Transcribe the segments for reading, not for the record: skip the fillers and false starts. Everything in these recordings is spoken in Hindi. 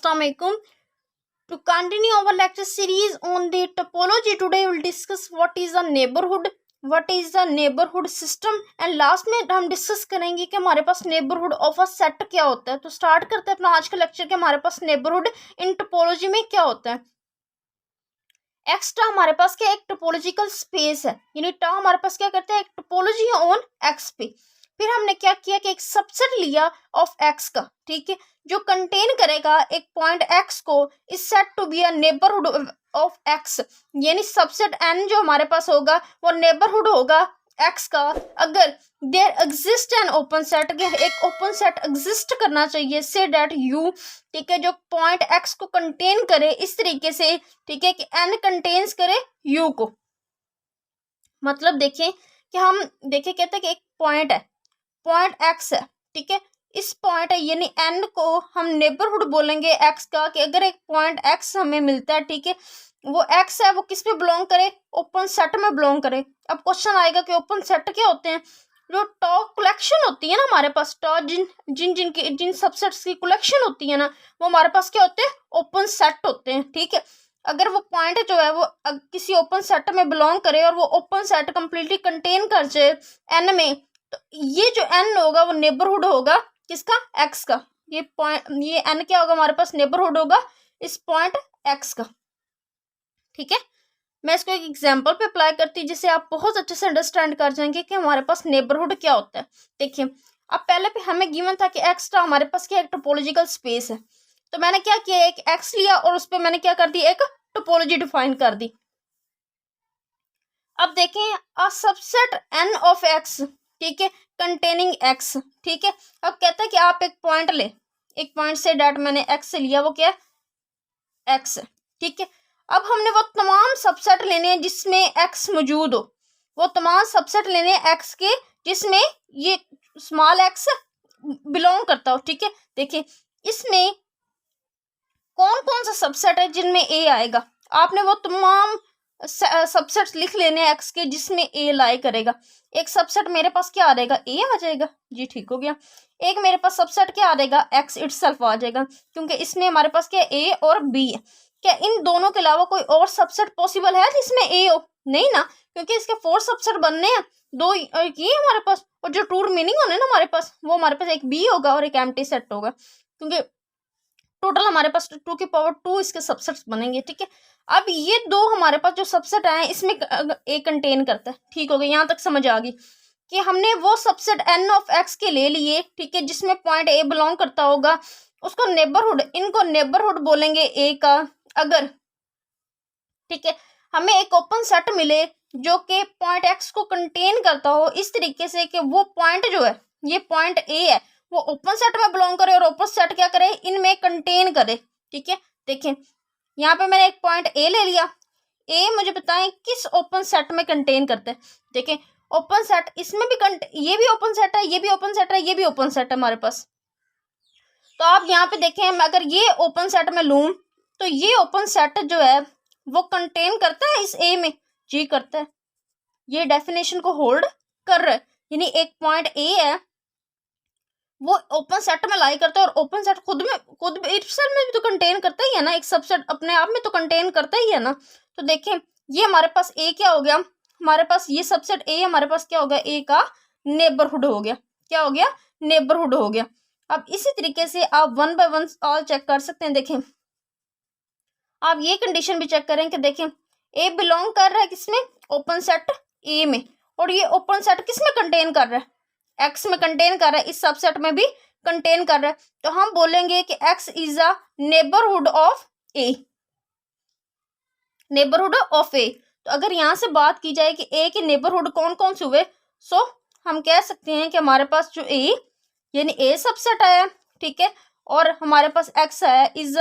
Assalamualaikum. To continue our lecture series on the topology, today we will discuss what is a neighborhood, what is the neighborhood system, and last में हम डिस्कस करेंगे कि हमारे पास नेबरहुड ऑफ अ सेट क्या होता है. तो स्टार्ट करते हैं अपना आज का लेक्चर कि हमारे पास नेबरहुड इन टोपोलॉजी में क्या होता है. एक्स्ट्रा हमारे पास क्या एक टोपोलॉजिकल स्पेस है, यानी टा हमारे पास क्या करते हैं एक टोपोलॉजी ऑन एक्स पे. फिर हमने क्या किया कि एक सबसेट लिया ऑफ एक्स का, ठीक है, जो कंटेन करेगा एक पॉइंट एक्स को, is set to be a neighbourhood of x. यानी सबसेट एन जो हमारे पास होगा वो नेबरहुड होगा एक्स का अगर there exist an open set, एक ओपन सेट एग्जिस्ट करना चाहिए से डेट यू, ठीक है, जो पॉइंट एक्स को कंटेन करे इस तरीके से, ठीक है, कि एन कंटेन्स करे यू को. मतलब देखें कि हम देखें कहते हैं कि एक पॉइंट है, पॉइंट एक्स है, ठीक है, इस पॉइंट है यानी एन को हम नेबरहुड बोलेंगे एक्स का कि अगर एक पॉइंट एक्स हमें मिलता है, ठीक है, वो एक्स है, वो किस पे बिलोंग करे, ओपन सेट में बिलोंग करे. अब क्वेश्चन आएगा कि ओपन सेट क्या होते हैं. जो टॉ कलेक्शन होती है ना हमारे पास, टॉ जिन सबसेट्स की कलेक्शन होती है ना, वो हमारे पास क्या होते हैं ओपन सेट होते हैं. ठीक है, अगर वो पॉइंट जो है वो किसी ओपन सेट में बिलोंग करे और वो ओपन सेट कंप्लीटली कंटेन कर जाए एन में, तो ये जो एन होगा वो नेबरहुड होगा किसका, एक्स का. ये पॉइंट, ये एन क्या होगा हमारे पास, नेबरहुड होगा इस पॉइंट एक्स का. ठीक है, मैं इसको एक एग्जांपल पे अप्लाई करती हूँ जिससे आप बहुत अच्छे से अंडरस्टैंड कर जाएंगे कि हमारे पास नेबरहुड क्या होता है. देखिए, अब पहले पे हमें गिवन था कि एक्स था हमारे पास क्या एक टोपोलॉजिकल स्पेस है. तो मैंने क्या किया, एक एक्स लिया और उस पर मैंने क्या कर दी, एक टोपोलॉजी डिफाइन कर दी. अब देखें a subset N of x, ठीक है, कंटेनिंग एक्स. ठीक है, अब कहता है कि आप एक पॉइंट ले, एक पॉइंट से डेट मैंने एक्स से लिया, वो क्या है एक्स. ठीक है, अब हमने वो तमाम सबसेट लेने हैं जिसमें एक्स मौजूद हो, वो तमाम सबसेट लेने हैं एक्स के जिसमें ये स्मॉल एक्स बिलोंग करता हो. ठीक है, देखिए इसमें कौन कौन सा सबसेट है जिनमें ए आएगा. आपने वो तमाम सबसेट्स लिख लेने हैं एक्स के जिसमें ए लाई करेगा. एक सबसेट मेरे पास क्या आ जाएगा, ए आ जाएगा जी, ठीक हो गया. एक मेरे पास सबसेट क्या आ जाएगा, एक्स इटसेल्फ आ जाएगा, क्योंकि इसमें हमारे पास क्या ए और बी है. क्या इन दोनों के अलावा कोई और सबसेट पॉसिबल है जिसमें ए हो, नहीं ना, क्योंकि इसके 4 सबसेट बनने हैं, 2 ये हमारे पास, और जो टू मीनिंग होने ना हमारे पास, वो हमारे पास एक बी होगा और एक एम्प्टी सेट होगा, क्योंकि टोटल हमारे पास 2 की पावर 2 इसके सबसेट्स बनेंगे. ठीक है, अब ये दो हमारे पास जो सबसेट आए इसमें ए कंटेन करता है. ठीक हो गया, यहाँ तक समझ आ गई कि हमने वो सबसेट एन ऑफ एक्स के ले लिए, ठीक है, जिसमें पॉइंट ए बिलोंग करता होगा, उसको नेबरहुड, इनको नेबरहुड बोलेंगे ए का. अगर, ठीक है, हमें एक ओपन सेट मिले जो कि पॉइंट एक्स को कंटेन करता हो इस तरीके से कि वो पॉइंट जो है, ये पॉइंट ए है, वो ओपन सेट में बिलोंग करे और ओपन सेट क्या करे, इनमें कंटेन करे. ठीक है, देखें यहाँ पे मैंने एक पॉइंट ए ले लिया, ए मुझे बताएं किस ओपन सेट में कंटेन करता है. देखें ओपन सेट, इसमें भी ये भी ओपन सेट है, ये भी ओपन सेट है, ये भी ओपन सेट है हमारे पास. तो आप यहाँ पे देखें, मैं अगर ये ओपन सेट में लूँ तो ये ओपन सेट जो है वो कंटेन करता है इस ए में, जी करता है, ये डेफिनेशन को होल्ड कर रहा है. यानी एक पॉइंट ए है वो ओपन सेट में लाई करता है, और ओपन सेट खुद इटसेल्फ में भी तो कंटेन करता ही है ना, एक सबसेट अपने आप में तो कंटेन करता ही है ना. तो देखें ये हमारे पास ए क्या हो गया, हमारे पास ये सबसेट ए हमारे पास क्या हो गया, ए का नेबरहुड हो गया. क्या हो गया, नेबरहुड हो गया. अब इसी तरीके से आप 1 बाय 1 ऑल चेक कर सकते हैं. देखें आप ये कंडीशन भी चेक करें कि देखें ए बिलोंग कर रहा है किसमें, ओपन सेट ए में, और ये ओपन सेट किसमें कंटेन कर रहा है, एक्स में कंटेन कर रहा है, इस सबसेट में भी कंटेन कर रहा है. तो हम बोलेंगे कि x is a neighbourhood of a, neighbourhood of a. तो अगर यहाँ से बात की जाए कि ए के नेबरहुड कौन कौन से हुए, सो हम कह सकते हैं कि हमारे पास जो ए यानी ए सबसेट आया, ठीक है, और हमारे पास एक्स आया इज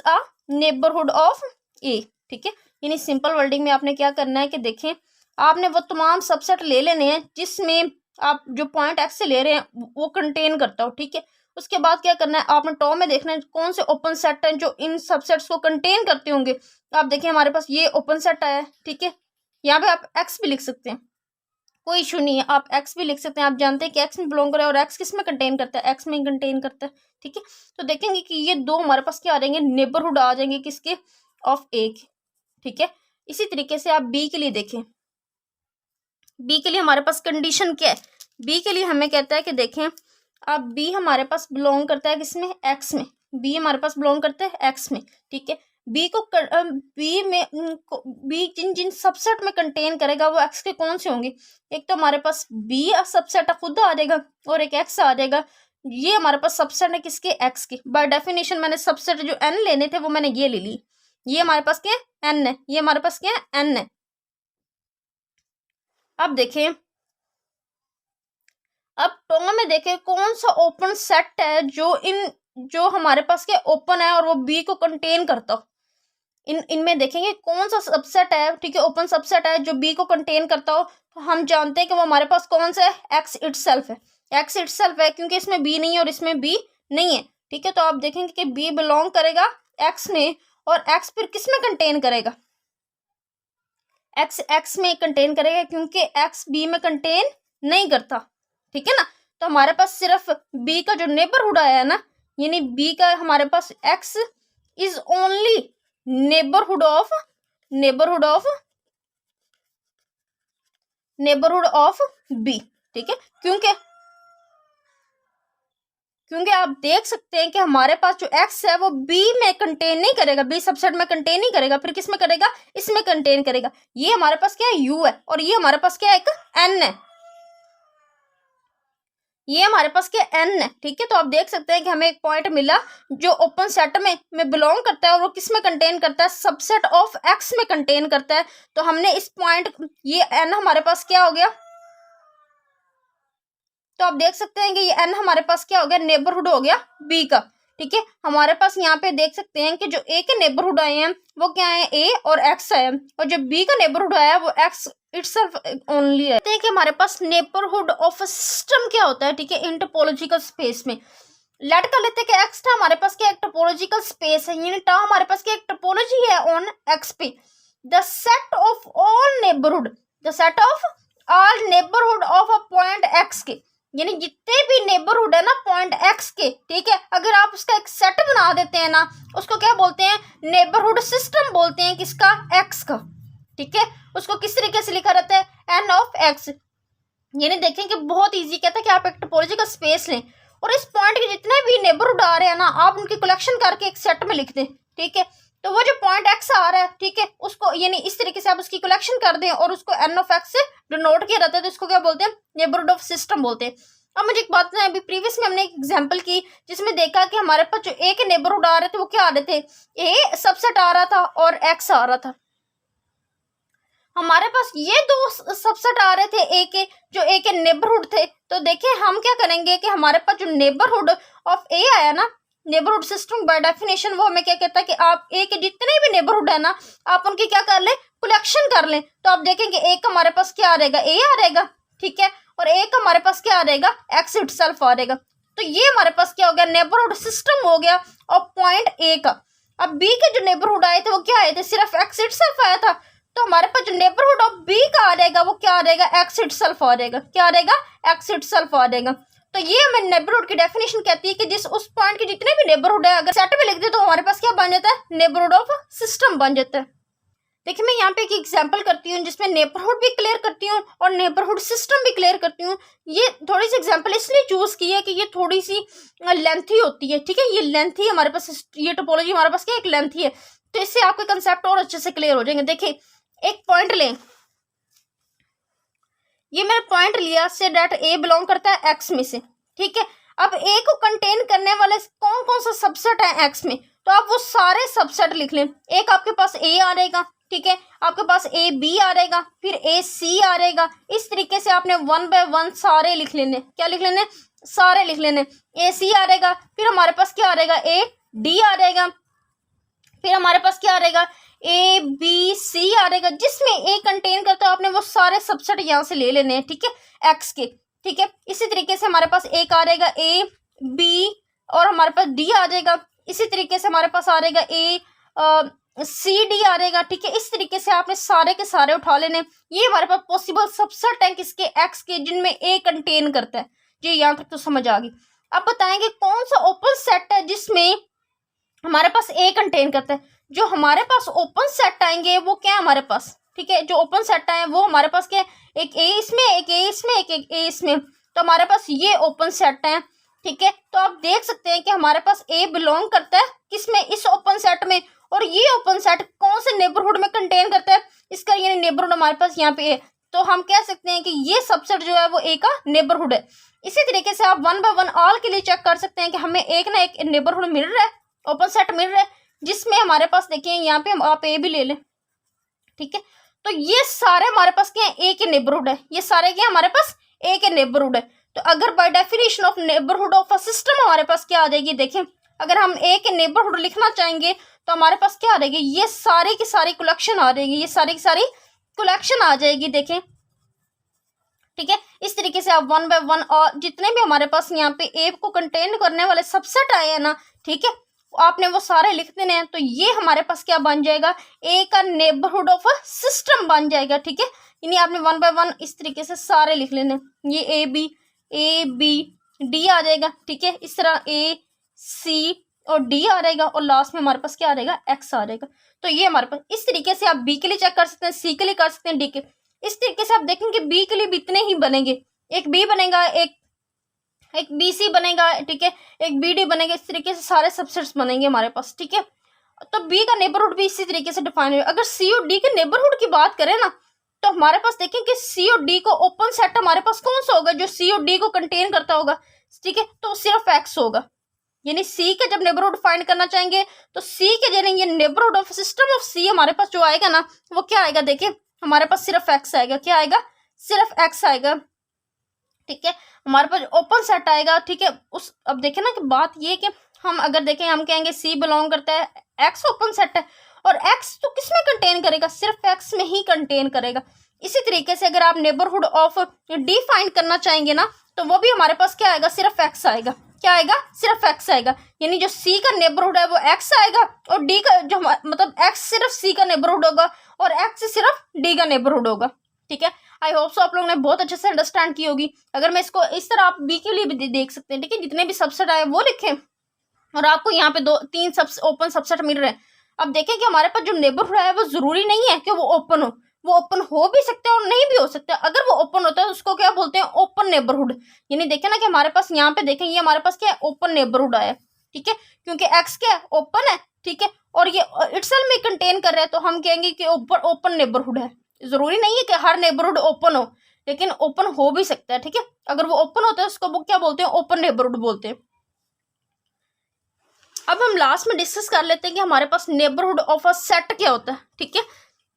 अ नेबरहुड ऑफ ए. ठीक है, यानी सिंपल वर्डिंग में आपने क्या करना है कि देखें आपने वो तमाम सबसेट ले लेने हैं जिसमें आप जो पॉइंट एक्स से ले रहे हैं वो कंटेन करता हो. ठीक है, उसके बाद क्या करना है, आपने टॉप में देखना है कौन से ओपन सेट हैं जो इन सबसेट्स को कंटेन करते होंगे. आप देखिए हमारे पास ये ओपन सेट आया है, ठीक है, यहाँ पे आप एक्स भी लिख सकते हैं, कोई इशू नहीं है, आप एक्स भी लिख सकते हैं। आप जानते हैं कि एक्स में बिलोंग करे और एक्स किस में कंटेन करता है, एक्स में कंटेन करता है, ठीक है। तो देखेंगे कि ये दो हमारे पास क्या आ जाएंगे, नेबरहुड आ जाएंगे किसके, ऑफ ए के, ठीक है। इसी तरीके से आप बी के लिए देखें, बी के लिए हमारे पास कंडीशन क्या है, बी के लिए हमें कहता है कि देखें अब बी हमारे पास बिलोंग करता है किसमें, एक्स में, बी हमारे पास बिलोंग करता है एक्स में, ठीक है। बी को बी में बी जिन जिन सबसेट में कंटेन करेगा वो एक्स के कौन से होंगे, एक तो हमारे पास बी सबसेट खुद आ जाएगा और एक एक्स आ जाएगा। ये हमारे पास सबसेट है किसके, एक्स के। बाय डेफिनेशन मैंने सबसेट जो एन लेने थे वो मैंने ये ले ली, ये हमारे पास क्या है, एन है, ये हमारे पास क्या है, एन है। अब देखें, अब टोंगा में देखें कौन सा ओपन सेट है जो हमारे पास क्या ओपन है और वो बी को कंटेन करता हो। इनमें देखेंगे कौन सा सबसेट है, ठीक है, ओपन सबसेट है जो बी को कंटेन करता हो। तो हम जानते हैं कि वो हमारे पास कौन सा है, एक्स इटसेल्फ है, एक्स इटसेल्फ है, क्योंकि इसमें बी नहीं है और इसमें बी नहीं है, ठीक है। तो आप देखेंगे कि बी बिलोंग करेगा एक्स में, और एक्स फिर किस में कंटेन करेगा, एक्स एक्स में कंटेन करेगा, क्योंकि एक्स बी में कंटेन नहीं करता, ठीक है ना। तो हमारे पास सिर्फ बी का जो नेबरहुड आया है ना, यानी बी का हमारे पास x is only neighbourhood of b, ठीक है। क्योंकि आप देख सकते हैं कि हमारे पास जो एक्स है वो बी में कंटेन नहीं करेगा, बी सबसेट में कंटेन नहीं करेगा, फिर किस में करेगा, इसमें कंटेन करेगा। ये हमारे पास क्या है, यू है, और ये हमारे पास क्या है, एक एन है, ये हमारे पास क्या एन है, ठीक है। तो आप देख सकते हैं कि हमें एक पॉइंट मिला जो ओपन सेट में बिलोंग करता है और वो किस में कंटेन करता है, सबसेट ऑफ एक्स में कंटेन करता है। तो हमने इस पॉइंट, ये एन हमारे पास क्या हो गया, तो आप देख सकते हैं कि ये एन हमारे पास क्या हो गया, नेबरहुड हो गया बी का, ठीक है। हमारे पास यहाँ पे देख सकते हैं कि जो ए के नेबरहुड आए हैं वो क्या है, ए और एक्स आए हैं, और जो बी का नेबरहुड आया वो एक्स इटसेल्फ ओनली है। कि हमारे पास नेबरहुड ऑफ सिस्टम क्या होता है, ठीक है, इन टोपोलॉजिकल स्पेस में। लेट कर लेते हैं कि एक्स था हमारे पास क्या एक टोपोलॉजिकल स्पेस है, यानी टा हमारे पास क्या एक टोपोलॉजी है ऑन एक्स पे। The set of all neighbourhood, the set of all neighbourhood of a point x के, यानी जितने भी नेबरहुड है ना पॉइंट एक्स के, ठीक है, अगर आप उसका एक सेट बना देते हैं ना, उसको क्या बोलते हैं, नेबरहुड सिस्टम बोलते हैं, किसका, एक्स का, ठीक है। उसको किस तरीके से लिखा रहता है, एन ऑफ एक्स। यानी देखें कि बहुत इजी कहता है कि आप एक टोपोलॉजी का स्पेस लें और इस पॉइंट के जितने भी नेबरहुड आ रहे हैं ना, आप उनकी कलेक्शन करके एक सेट में लिख दें, ठीक है। तो वो जो पॉइंट एक्स आ रहा है, ठीक है, उसको यानी इस तरीके से आप उसकी कलेक्शन कर दें और उसको एन ऑफ एक्स से डिनोट किया रहता है, तो इसको क्या बोलते हैं, नेबरहुड ऑफ सिस्टम बोलते हैं। अब मुझे एक बात बताएं, अभी प्रीवियस में हमने एक एग्जांपल की जिसमें देखा कि हमारे पास जो ए के नेबरहुड आ रहे थे वो क्या आ रहे थे, ए सबसेट आ रहा था और एक्स आ रहा था। हमारे पास ये दो सबसेट आ रहे थे ए के, जो ए के नेबरहुड थे। तो देखिए हम क्या करेंगे कि हमारे पास जो नेबरहुड ऑफ ए आया ना, नेबरहुड सिस्टम बाय डेफिनेशन वो हमें क्या कहता है कि आप ए के जितने भी नेबरहुड है ना, आप उनकी क्या कर ले, कलेक्शन कर लें। तो आप देखेंगे ए का हमारे पास क्या आ रहेगा, ए आ रहेगा, ठीक है, और ए का हमारे पास क्या आ रहेगा, एक्स इटसेल्फ आ रहेगा। तो ये हमारे पास क्या हो गया, नेबरहुड सिस्टम हो गया और पॉइंट ए का। अब बी के जो नेबरहुड आए थे वो क्या आए थे, सिर्फ एक्स इटसेल्फ आया था। तो हमारे पास जो नेबरहुड ऑफ बी का आ रहेगा वो क्या आ रहेगा, एक्स इटसेल्फ आ रहेगा, क्या आ रहेगा, एक्स इटसेल्फ आ रहेगा। तो ये हमें नेबरहुड की डेफिनेशन कहती है कि जिस उस पॉइंट के जितने भी नेबरहुड है अगर सेट में लिख दे तो हमारे पास क्या बन जाता है, नेबरहुड ऑफ सिस्टम बन जाता है। देखिए मैं यहाँ पे एक एग्जांपल करती हूँ जिसमें नेबरहुड भी क्लियर करती हूँ और नेबरहुड सिस्टम भी क्लियर करती हूँ। ये थोड़ी सी एग्जांपल इसलिए चूज की है कि ये थोड़ी सी लेंथी होती है, ठीक है, ये लेंथी हमारे पास, ये टोपोलॉजी हमारे पास क्या एक लेंथी है, तो इससे आपके कंसेप्ट और अच्छे से क्लियर हो जाएंगे। देखिए एक पॉइंट लें, ये मैंने पॉइंट लिया से डेट ए बिलोंग करता है एक्स में से, ठीक है। अब ए को कंटेन करने वाले कौन कौन सा सबसेट है एक्स में, तो आप वो सारे सबसेट लिख लें। एक आपके पास ए आ रहेगा, ठीक है, आपके पास ए बी आ रहेगा, फिर ए सी आ रहेगा। इस तरीके से आपने 1 बाय 1 सारे लिख लेने, क्या लिख लेने, सारे लिख लेने। ए सी आ रहेगा, फिर हमारे पास क्या आ रहेगा, ए डी आ रहेगा, फिर हमारे पास क्या आ रहेगा, ए बी सी आ रहेगा। जिसमें ए कंटेन करता है आपने वो सारे सबसेट यहाँ से ले लेने हैं, ठीक है, एक्स के, ठीक है। इसी तरीके से हमारे पास एक आ रहेगा ए बी और हमारे पास डी आ जाएगा। इसी तरीके से हमारे पास आ रहेगा ए सी डी आ जाएगा, ठीक है। इस तरीके से आपने सारे के सारे उठा लेने। ये हमारे पास पॉसिबल सबसेट है किसके, एक्स के, जिनमें ए कंटेन करता है। जी यहाँ तक तो समझ आ गई। अब बताएंगे कौन सा ओपन सेट है जिसमें हमारे पास ए कंटेन करता है। जो हमारे पास ओपन सेट आएंगे वो क्या है हमारे पास, ठीक है। जो ओपन सेट आए वो हमारे पास क्या है, एक ए इसमें, एक ए इसमें, एक ए इसमें। तो हमारे पास ये ओपन सेट है, ठीक है। तो आप देख सकते हैं कि हमारे पास ए बिलोंग करता है किसमें, इस ओपन सेट में। और ये ओपन सेट कौन से नेबरहुड में कंटेन करता है, इसका यानी नेबरहुड हमारे पास यहाँ पे है। तो हम कह सकते हैं कि ये सबसेट जो है वो ए का नेबरहुड है। इसी तरीके से आप 1 बाय 1 ऑल के लिए चेक कर सकते हैं कि हमें एक ना एक नेबरहुड मिल रहा है, ओपन सेट मिल रहा है, जिसमें हमारे पास देखिए यहाँ पे हम आप ए भी ले लें, ठीक है। तो ये सारे हमारे पास क्या है, ए के नेबरहुड है। ये सारे क्या हमारे पास ए के नेबरहुड है। तो अगर by definition of neighbourhood of a system हमारे पास क्या आ जाएगी, देखिए अगर हम ए के नेबरहुड लिखना चाहेंगे तो हमारे पास क्या आ जाएगी, ये सारी की सारी कलेक्शन आ जाएगी, ये सारी की सारी कलेक्शन आ जाएगी, देखें, ठीक है। इस तरीके से आप 1 बाय 1 और जितने भी हमारे पास यहाँ पे ए को कंटेन करने वाले सबसेट आए हैं ना, ठीक है, आपने वो सारे लिख देने हैं। तो ये हमारे पास क्या बन जाएगा, ए का नेबरहुड ऑफ अ सिस्टम बन जाएगा, ठीक है। यानी आपने 1 बाय 1 इस तरीके से सारे लिख लेने। ये ए बी डी आ जाएगा, ठीक है। इस तरह ए सी और डी आ जाएगा और लास्ट में हमारे पास क्या आ जाएगा, एक्स आ जाएगा। तो ये हमारे पास इस तरीके से आप बी के लिए चेक कर सकते हैं, सी के लिए कर सकते हैं, डी के। इस तरीके से आप देखेंगे बी के लिए भी इतने ही बनेंगे, एक बी बनेगा, एक बी सी बनेगा, ठीक है, एक बी डी बनेगा। इस तरीके से सारे सबसेट्स बनेंगे हमारे पास, ठीक है। तो बी का नेबरहुड भी इसी तरीके से डिफाइन है। अगर सी और डी के नेबरहुड की बात करें ना, तो हमारे पास देखें कि सी और डी को ओपन सेट हमारे पास कौन सा होगा जो सी और डी को कंटेन करता होगा, ठीक है। तो सिर्फ एक्स होगा, यानी सी के जब नेबरहुड फाइंड करना चाहेंगे तो सी के यानी ये नेबरहुड ऑफ सिस्टम ऑफ सी हमारे पास जो आएगा ना, वो क्या आएगा, देखिए हमारे पास सिर्फ एक्स आएगा। क्या आएगा, सिर्फ एक्स आएगा, ठीक है। हमारे पास ओपन सेट आएगा, ठीक है। उस अब देखें ना कि बात ये कि हम अगर देखें, हम कहेंगे सी बिलोंग करता है, एक्स ओपन सेट है, और एक्स तो किस में कंटेन करेगा, सिर्फ एक्स में ही कंटेन करेगा। इसी तरीके से अगर आप नेबरहुड ऑफ डी फाइंड करना चाहेंगे ना, तो वो भी हमारे पास क्या आएगा, सिर्फ एक्स आएगा। क्या आएगा, सिर्फ एक्स आएगा। यानी जो सी का नेबरहुड है वो एक्स आएगा, और डी का जो मतलब एक्स सिर्फ सी का नेबरहुड होगा और एक्स सिर्फ डी का नेबरहुड होगा, ठीक है। आई होप सो आप लोगों ने बहुत अच्छे से अंडरस्टैंड की होगी। अगर मैं इसको इस तरह आप बी के लिए भी देख सकते हैं, ठीक है। जितने भी सबसेट आए वो लिखें, और आपको यहाँ पे 2-3 ओपन सबसेट मिल रहे हैं। अब देखें कि हमारे पास जो नेबरहुड है वो जरूरी नहीं है कि वो ओपन हो, वो ओपन हो भी सकते हैं और नहीं भी हो सकते। अगर वो ओपन होता है तो उसको क्या बोलते हैं, ओपन नेबरहुड। यानी देखें ना कि हमारे पास यहाँ पे देखें, ये हमारे पास क्या है, ओपन नेबरहुड आया, ठीक है, क्योंकि एक्स क्या है, ओपन है, ठीक है, और ये इटसेल्फ में कंटेन कर रहा है, तो हम कहेंगे कि ओपन नेबरहुड है। जरूरी नहीं है कि हर नेबरहुड ओपन हो, लेकिन ओपन हो भी सकता है, ठीक है। अगर वो ओपन होता है उसको वो क्या बोलते हैं, ओपन नेबरहुड बोलते हैं। अब हम लास्ट में डिस्कस कर लेते हैं कि हमारे पास नेबरहुड ऑफ अ सेट क्या होता है, ठीक है।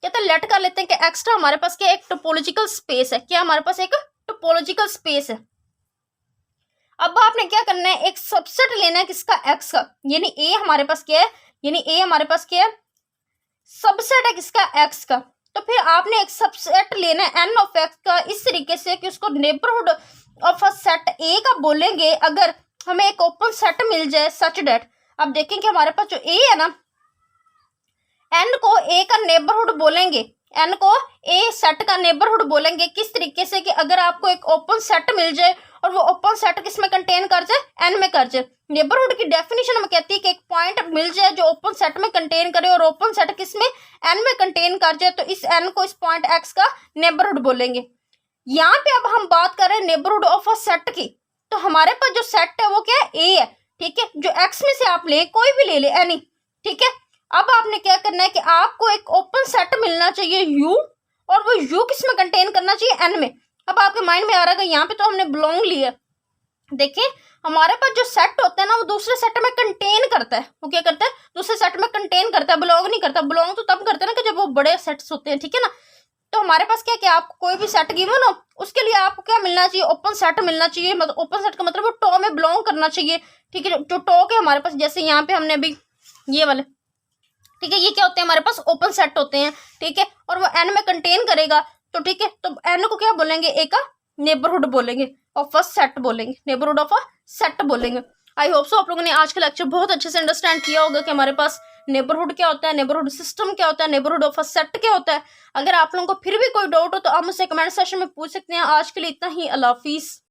कहते हैं लेट कर लेते हैं कि एक्स्ट्रा हमारे पास क्या एक टोपोलॉजिकल स्पेस है। क्या हमारे पास एक टोपोलॉजिकल स्पेस है। अब आपने क्या करना है, एक सबसेट लेना है किसका, एक्स का। यानी ए हमारे पास क्या है, यानी ए हमारे पास क्या है, सबसेट है किसका, एक्स का। तो फिर आपने एक सबसेट लेना है एन ऑफ एक्स का, इस तरीके से कि उसको नेबरहुड ऑफ अ सेट ए का बोलेंगे अगर हमें एक ओपन सेट मिल जाए सच डेट। अब देखें कि हमारे पास जो ए है ना, एन को ए का नेबरहुड बोलेंगे, एन को ए सेट का नेबरहुड बोलेंगे किस तरीके से कि अगर आपको एक ओपन सेट मिल जाए और वो ओपन सेट किस में कंटेन कर जाए, एन में कर जाए। नेबरहुड की डेफिनेशन में कहती है कि एक पॉइंट मिल जाए जो ओपन सेट में कंटेन करे और ओपन सेट किस में, एन में कंटेन कर जाए, तो इस एन को इस पॉइंट एक्स का नेबरहुड बोलेंगे। यहाँ पे अब हम बात कर रहे हैं नेबरहुड ऑफ अ सेट की, तो हमारे पास जो सेट है वो क्या है, ए है, ठीक है। जो एक्स में से आप ले, कोई भी ले ले एनी, ठीक है। अब आपने क्या करना है कि आपको एक ओपन सेट मिलना चाहिए यू, और वो यू किस में कंटेन करना चाहिए, एन में। अब आपके माइंड में आ रहा है यहाँ पे तो हमने बिलोंग लिया, देखिए हमारे पास जो सेट होता है ना वो दूसरे सेट में कंटेन करता है। वो क्या करता है, दूसरे सेट में कंटेन करता है, बिलोंग नहीं करता। बिलोंग तो तब करता है ना कि जब वो बड़े सेट्स होते हैं, ठीक है ना। तो हमारे पास क्या क्या आपको कोई भी सेट गिवन हो उसके लिए आपको क्या मिलना चाहिए, ओपन सेट मिलना चाहिए। मतलब ओपन सेट का मतलब वो टॉ में बिलोंग करना चाहिए, ठीक है। जो टॉ के हमारे पास, जैसे यहाँ पे हमने अभी ये वाले, ठीक है, ये क्या होते हैं हमारे पास, ओपन सेट होते हैं, ठीक है। और वो एन में कंटेन करेगा, तो ठीक है, तो एन को क्या बोलेंगे, ए का नेबरहुड बोलेंगे, ऑफ अ सेट बोलेंगे, नेबरहुड ऑफ अ सेट बोलेंगे। आई होप सो आप लोगों ने आज का लेक्चर बहुत अच्छे से अंडरस्टैंड किया होगा कि हमारे पास नेबरहुड क्या होता है, नेबरहुड सिस्टम क्या होता है, नेबरहुड ऑफ अ सेट क्या होता है। अगर आप लोगों को फिर भी कोई डाउट हो तो आप मुझसे कमेंट सेक्शन में पूछ सकते हैं। आज के लिए इतना ही। अल्लाह हाफिज़।